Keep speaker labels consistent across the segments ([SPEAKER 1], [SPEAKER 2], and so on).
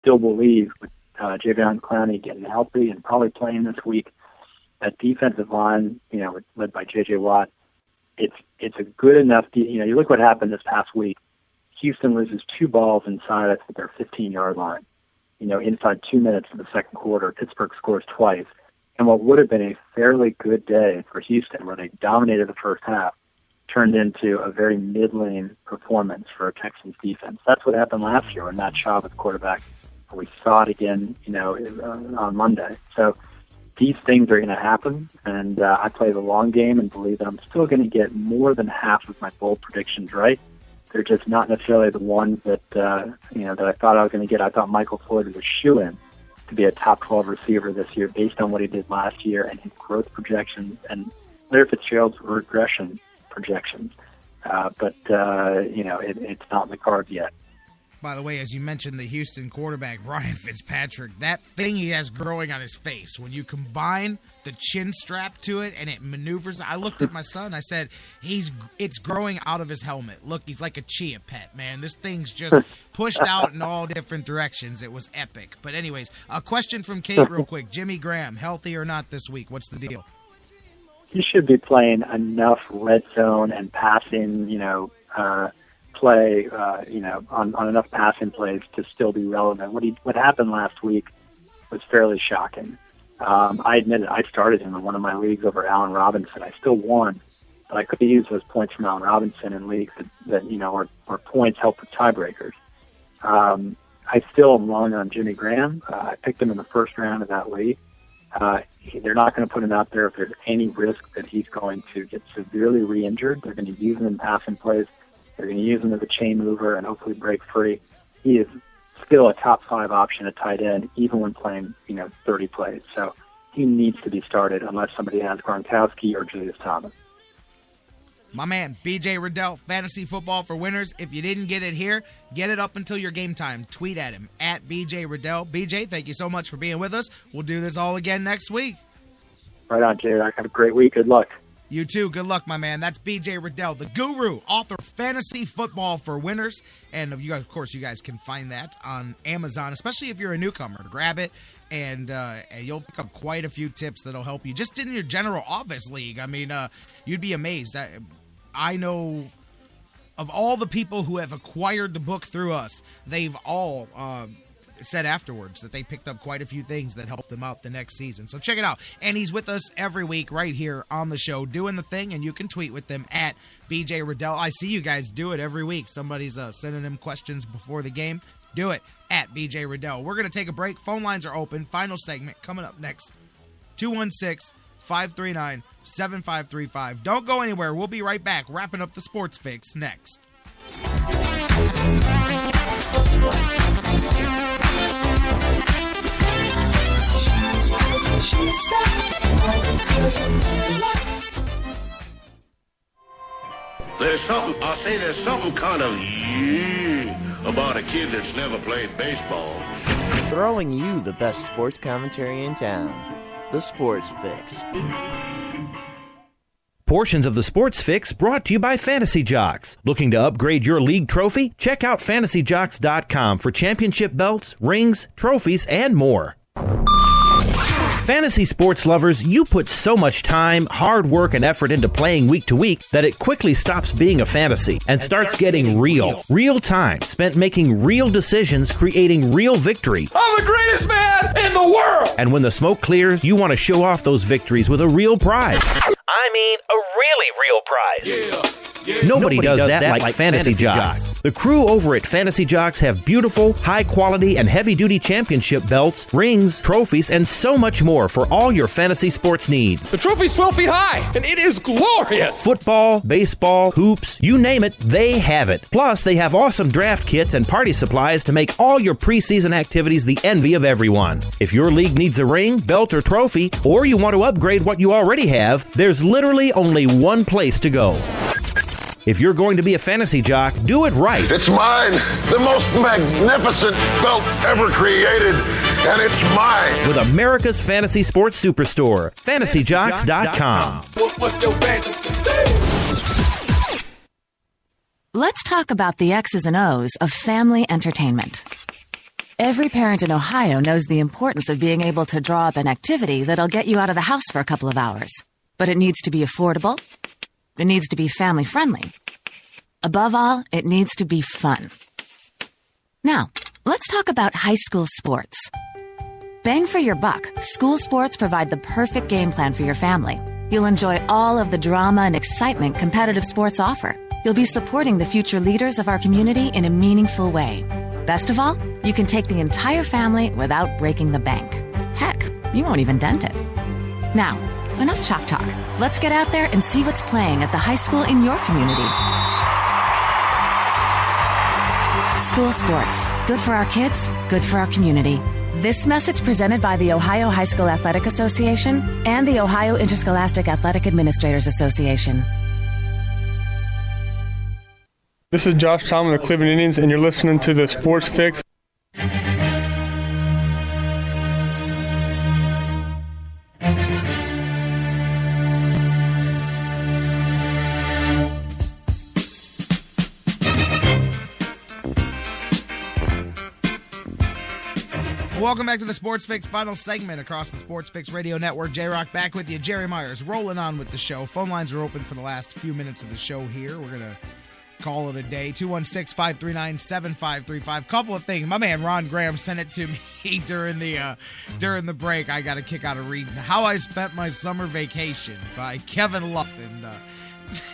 [SPEAKER 1] still believe with Jadeveon Clowney getting healthy and probably playing this week, that defensive line, led by J.J. Watt, it's a good enough. You look what happened this past week. Houston loses 2 balls inside, I think, their 15-yard line. Inside 2 minutes of the second quarter, Pittsburgh scores twice. And what would have been a fairly good day for Houston, where they dominated the first half, turned into a very middling performance for a Texans defense. That's what happened last year when Matt Schaub was quarterback. We saw it again, on Monday. So these things are going to happen, and I play the long game and believe that I'm still going to get more than half of my bold predictions right. They're just not necessarily the ones that that I thought I was going to get. I thought Michael Floyd was a shoo-in to be a top 12 receiver this year based on what he did last year and his growth projections and Larry Fitzgerald's regression projections. But it's not in the cards yet.
[SPEAKER 2] By the way, as you mentioned, the Houston quarterback, Ryan Fitzpatrick, that thing he has growing on his face, when you combine the chin strap to it and it maneuvers, I looked at my son, I said, it's growing out of his helmet. Look, he's like a chia pet, man. This thing's just pushed out in all different directions. It was epic. But anyways, a question from Kate real quick. Jimmy Graham, healthy or not this week? What's the deal?
[SPEAKER 1] He should be playing enough red zone and passing, play, on enough passing plays to still be relevant. What happened last week was fairly shocking. I admit it. I started him in one of my leagues over Allen Robinson. I still won, but I could have used those points from Allen Robinson in leagues that where points help with tiebreakers. I still am long on Jimmy Graham. I picked him in the first round of that league. They're not going to put him out there if there's any risk that he's going to get severely re-injured. They're going to use him in passing plays. They're going to use him as a chain mover and hopefully break free. He is still a top 5 option at tight end, even when playing, 30 plays. So he needs to be started unless somebody has Gronkowski or Julius Thomas.
[SPEAKER 2] My man, BJ Rudell, Fantasy Football for Winners. If you didn't get it here, get it up until your game time. Tweet at him, at BJ Rudell. BJ, thank you so much for being with us. We'll do this all again next week. Right on, Jay. Have a great week. Good luck. You too. Good luck, my man. That's BJ Rudell, the guru, author of Fantasy Football for Winners. And of course, you guys can find that on Amazon, especially if you're a newcomer. Grab it, and you'll pick up quite a few tips that'll help you just in your general office league. I mean, you'd be amazed. I know of all the people who have acquired the book through us, they've all said afterwards that they picked up quite a few things that helped them out the next season. So check it out. And he's with us every week right here on the show doing the thing, and you can tweet with them at BJ Rudell. I see you guys do it every week. Somebody's sending him questions before the game. Do it at BJ Rudell. We're going to take a break. Phone lines are open. Final segment coming up next. 216-539-7535. Don't go anywhere. We'll be right back wrapping up the Sports Fix next.
[SPEAKER 3] There's something kind of about a kid that's never played baseball.
[SPEAKER 4] Throwing you the best sports commentary in town. The Sports Fix.
[SPEAKER 5] Portions of the Sports Fix brought to you by Fantasy Jocks. Looking to upgrade your league trophy? Check out fantasyjocks.com for championship belts, rings, trophies, and more. Fantasy sports lovers, you put so much time, hard work, and effort into playing week to week that it quickly stops being a fantasy and starts getting real. Real time spent making real decisions, creating real victory.
[SPEAKER 6] I'm the greatest man in the world!
[SPEAKER 5] And when the smoke clears, you want to show off those victories with a real prize.
[SPEAKER 7] I mean, a really real prize.
[SPEAKER 5] Yeah. Nobody does that like Fantasy Jocks. The crew over at Fantasy Jocks have beautiful, high-quality, and heavy-duty championship belts, rings, trophies, and so much more for all your fantasy sports needs.
[SPEAKER 6] The trophy's 12 feet high, and it is glorious!
[SPEAKER 5] Football, baseball, hoops, you name it, they have it. Plus, they have awesome draft kits and party supplies to make all your preseason activities the envy of everyone. If your league needs a ring, belt, or trophy, or you want to upgrade what you already have, there's literally only one place to go. If you're going to be a fantasy jock, do it right.
[SPEAKER 3] It's mine, the most magnificent belt ever created, and it's mine.
[SPEAKER 5] With America's fantasy sports superstore, fantasyjocks.com.
[SPEAKER 6] What's your fantasy?
[SPEAKER 8] Let's talk about the X's and O's of family entertainment. Every parent in Ohio knows the importance of being able to draw up an activity that'll get you out of the house for a couple of hours. But it needs to be affordable. It needs to be family-friendly. Above all, it needs to be fun. Now, let's talk about high school sports. Bang for your buck, school sports provide the perfect game plan for your family. You'll enjoy all of the drama and excitement competitive sports offer. You'll be supporting the future leaders of our community in a meaningful way. Best of all, you can take the entire family without breaking the bank. Heck, you won't even dent it. Now, enough chalk talk. Let's get out there and see what's playing at the high school in your community. School sports. Good for our kids, good for our community. This message presented by the Ohio High School Athletic Association and the Ohio Interscholastic Athletic Administrators Association.
[SPEAKER 9] This is Josh Tomlin of the Cleveland Indians, and you're listening to the Sports Fix.
[SPEAKER 2] Welcome back to the Sports Fix final segment across the Sports Fix Radio Network. J-Rock back with you. Jerry Myers rolling on with the show. Phone lines are open for the last few minutes of the show here. We're going to call it a day. 216-539-7535. Couple of things. My man Ron Graham sent it to me during the break. I got a kick out of reading How I Spent My Summer Vacation by Kevin Love. And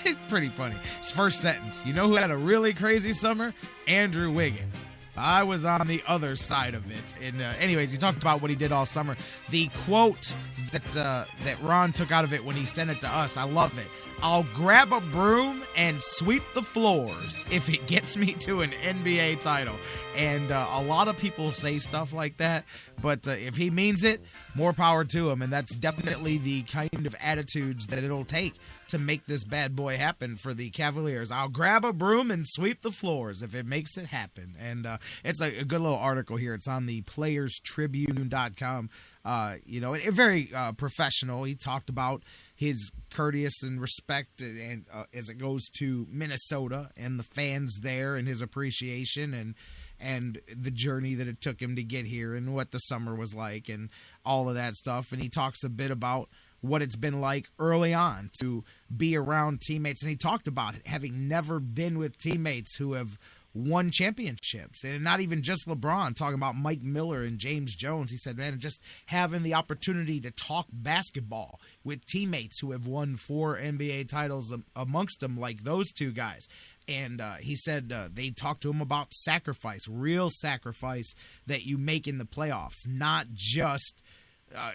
[SPEAKER 2] it's pretty funny. His first sentence. You know who had a really crazy summer? Andrew Wiggins. I was on the other side of it. And anyways, he talked about what he did all summer. The quote that Ron took out of it when he sent it to us, I love it. I'll grab a broom and sweep the floors if it gets me to an NBA title. And a lot of people say stuff like that, but if he means it, more power to him. And that's definitely the kind of attitudes that it'll take to make this bad boy happen for the Cavaliers. I'll grab a broom and sweep the floors if it makes it happen. And it's a good little article here. It's on the playerstribune.com. Very professional. He talked about his courteous and respect and as it goes to Minnesota and the fans there and his appreciation and the journey that it took him to get here and what the summer was like and all of that stuff. And he talks a bit about what it's been like early on to be around teammates. And he talked about it, having never been with teammates who have won championships, and not even just LeBron, talking about Mike Miller and James Jones. He said, man, just having the opportunity to talk basketball with teammates who have won 4 NBA titles amongst them, like those two guys. And he said they talked to him about sacrifice, real sacrifice that you make in the playoffs, not just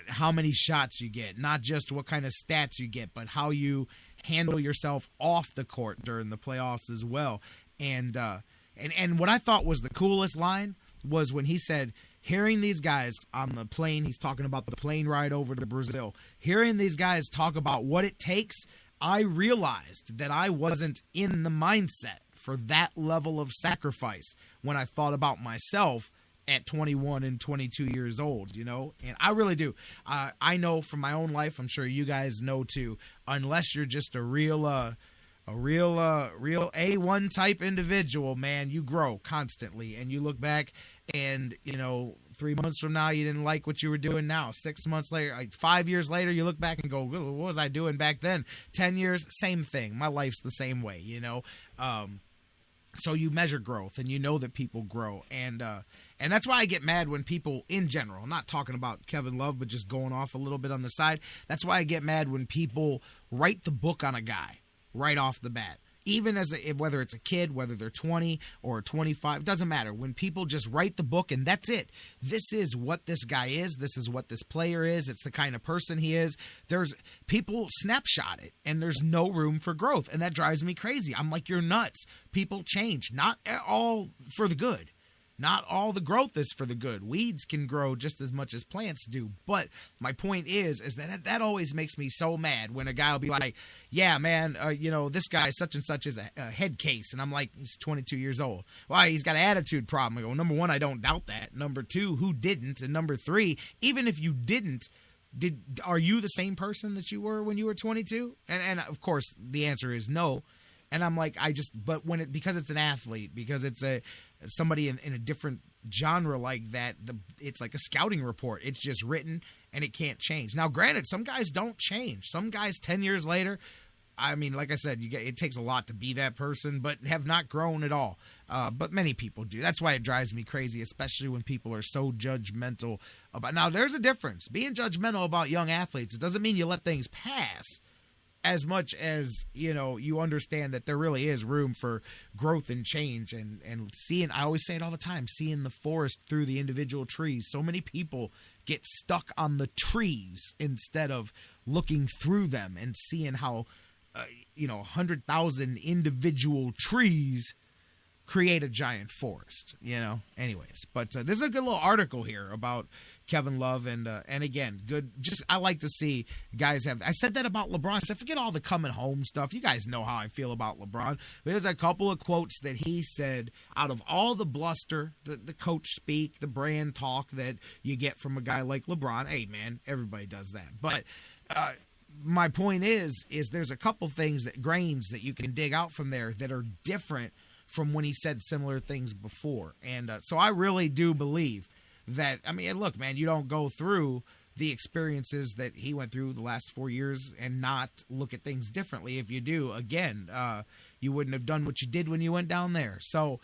[SPEAKER 2] how many shots you get, not just what kind of stats you get, but how you handle yourself off the court during the playoffs as well. And what I thought was the coolest line was when he said, hearing these guys on the plane, he's talking about the plane ride over to Brazil, hearing these guys talk about what it takes, I realized that I wasn't in the mindset for that level of sacrifice when I thought about myself at 21 and 22 years old, and I really do. I know from my own life, I'm sure you guys know too, unless you're just a real A1 type individual, man, you grow constantly and you look back and, 3 months from now, you didn't like what you were doing now. 6 months later, 5 years later, you look back and go, what was I doing back then? 10 years, same thing. My life's the same way, So you measure growth and you know that people grow. And that's why I get mad when people in general, I'm not talking about Kevin Love, but just going off a little bit on the side. That's why I get mad when people write the book on a guy right off the bat. Even whether it's a kid, whether they're 20 or 25, doesn't matter. When people just write the book and that's it. This is what this guy is. This is what this player is. It's the kind of person he is. There's people snapshot it and there's no room for growth. And that drives me crazy. I'm like, you're nuts. People change. Not all for the good. Not all the growth is for the good. Weeds can grow just as much as plants do. But my point is that always makes me so mad when a guy will be like, yeah, man, this guy such and such is a head case. And I'm like, he's 22 years old. Why? He's got an attitude problem. I go, number one, I don't doubt that. Number two, who didn't? And number three, even if you didn't, are you the same person that you were when you were 22? And of course, the answer is no. And I'm like, because it's an athlete, because it's somebody in a different genre like that, it's like a scouting report. It's just written and it can't change. Now, granted, some guys don't change. Some guys 10 years later, I mean, like I said, it takes a lot to be that person, but have not grown at all. But many people do. That's why it drives me crazy, especially when people are so judgmental about. Now, there's a difference. Being judgmental about young athletes, it doesn't mean you let things pass, as much as, you understand that there really is room for growth and change and seeing, I always say it all the time, seeing the forest through the individual trees. So many people get stuck on the trees instead of looking through them and seeing how, 100,000 individual trees create a giant forest, anyways. But this is a good little article here about Kevin Love, and again, good. Just I like to see guys have. I said that about LeBron. I said, forget all the coming home stuff. You guys know how I feel about LeBron. There's a couple of quotes that he said out of all the bluster, the coach speak, the brand talk that you get from a guy like LeBron. Hey, man, everybody does that. But my point is there's a couple things grains that you can dig out from there that are different from when he said similar things before. And so I really do believe that, I mean, look, man, you don't go through the experiences that he went through the last 4 years and not look at things differently. If you do, again, you wouldn't have done what you did when you went down there. So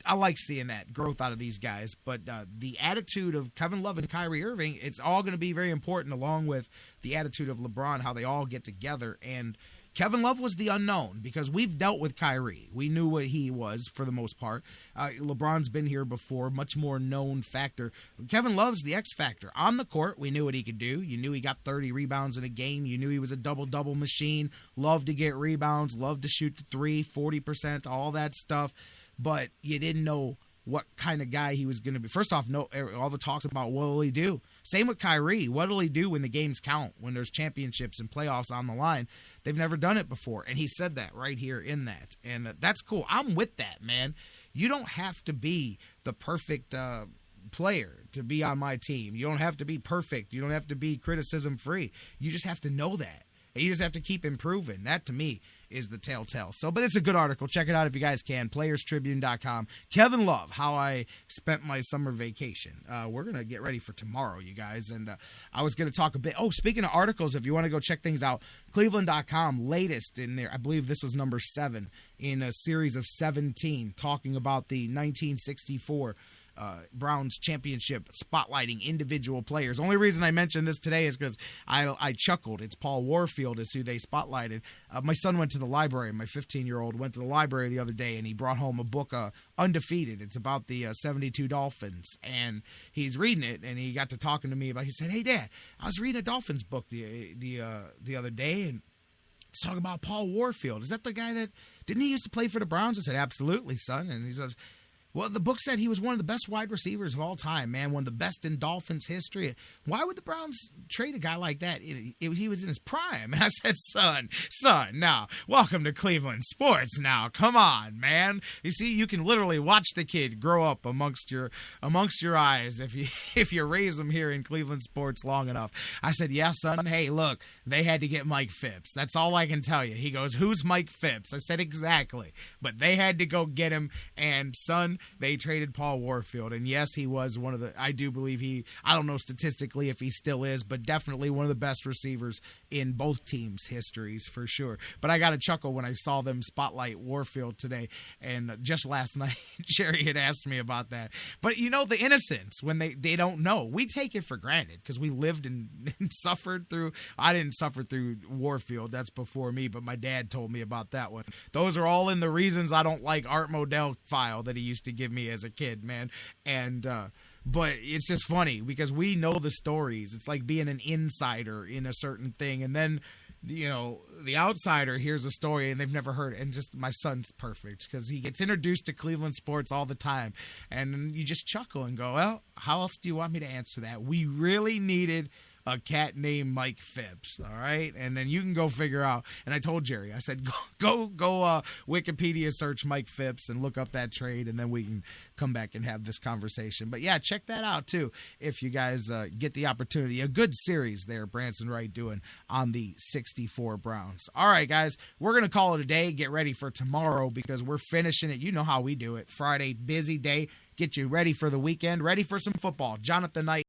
[SPEAKER 2] I like seeing that growth out of these guys. But the attitude of Kevin Love and Kyrie Irving, it's all going to be very important, along with the attitude of LeBron, how they all get together. And Kevin Love was the unknown because we've dealt with Kyrie. We knew what he was for the most part. LeBron's been here before, much more known factor. Kevin Love's the X factor. On the court, we knew what he could do. You knew he got 30 rebounds in a game. You knew he was a double-double machine. Loved to get rebounds, loved to shoot the three, 40%, all that stuff. But you didn't know what kind of guy he was going to be. First off, all the talks about what will he do. Same with Kyrie. What will he do when the games count, when there's championships and playoffs on the line? They've never done it before. And he said that right here in that. And that's cool. I'm with that, man. You don't have to be the perfect player to be on my team. You don't have to be perfect. You don't have to be criticism free. You just have to know that. And you just have to keep improving. That, to me, is the telltale. So, but it's a good article. Check it out if you guys can. PlayersTribune.com. Kevin Love, how I spent my summer vacation. We're going to get ready for tomorrow, you guys. And I was going to talk a bit. Oh, speaking of articles, if you want to go check things out, Cleveland.com, latest in there. I believe this was number 7 in a series of 17, talking about the 1964 Browns championship, spotlighting individual players. Only reason I mentioned this today is because I chuckled. It's Paul Warfield is who they spotlighted. My son went to the library. My 15-year-old went to the library the other day, and he brought home a book, Undefeated. It's about the 72 Dolphins, and he's reading it, and he got to talking to me about. He said, "Hey, Dad, I was reading a Dolphins book the other day, and it's talking about Paul Warfield. Is that the guy that didn't he used to play for the Browns?" I said, "Absolutely, son." And he says, well, the book said he was one of the best wide receivers of all time, man, one of the best in Dolphins history. Why would the Browns trade a guy like that? He was in his prime. And I said, son, now, welcome to Cleveland sports now. Come on, man. You see, you can literally watch the kid grow up amongst your eyes if you raise him here in Cleveland sports long enough. I said, yeah, son, hey, look, they had to get Mike Phipps. That's all I can tell you. He goes, who's Mike Phipps? I said, exactly. But they had to go get him, and son, they traded Paul Warfield, and yes, he was one of the, I do believe I don't know statistically if he still is, but definitely one of the best receivers in both teams' histories for sure. But I got a chuckle when I saw them spotlight Warfield today, and just last night, Jerry had asked me about that. But you know, the innocence, when they don't know, we take it for granted because we lived and suffered through, I didn't suffer through Warfield, that's before me, but my dad told me about that one. Those are all in the reasons I don't like Art Modell file that he used to give me as a kid, man. And but it's just funny because we know the stories. It's like being an insider in a certain thing, and then the outsider hears a story and they've never heard it. And just my son's perfect because he gets introduced to Cleveland sports all the time, and you just chuckle and go, well, how else do you want me to answer that? We really needed a cat named Mike Phipps, all right? And then you can go figure out. And I told Jerry, I said, go Wikipedia search Mike Phipps and look up that trade, and then we can come back and have this conversation. But, yeah, check that out, too, if you guys get the opportunity. A good series there, Branson Wright doing on the 64 Browns. All right, guys, we're going to call it a day. Get ready for tomorrow because we're finishing it. You know how we do it. Friday, busy day. Get you ready for the weekend, ready for some football. Jonathan Knight.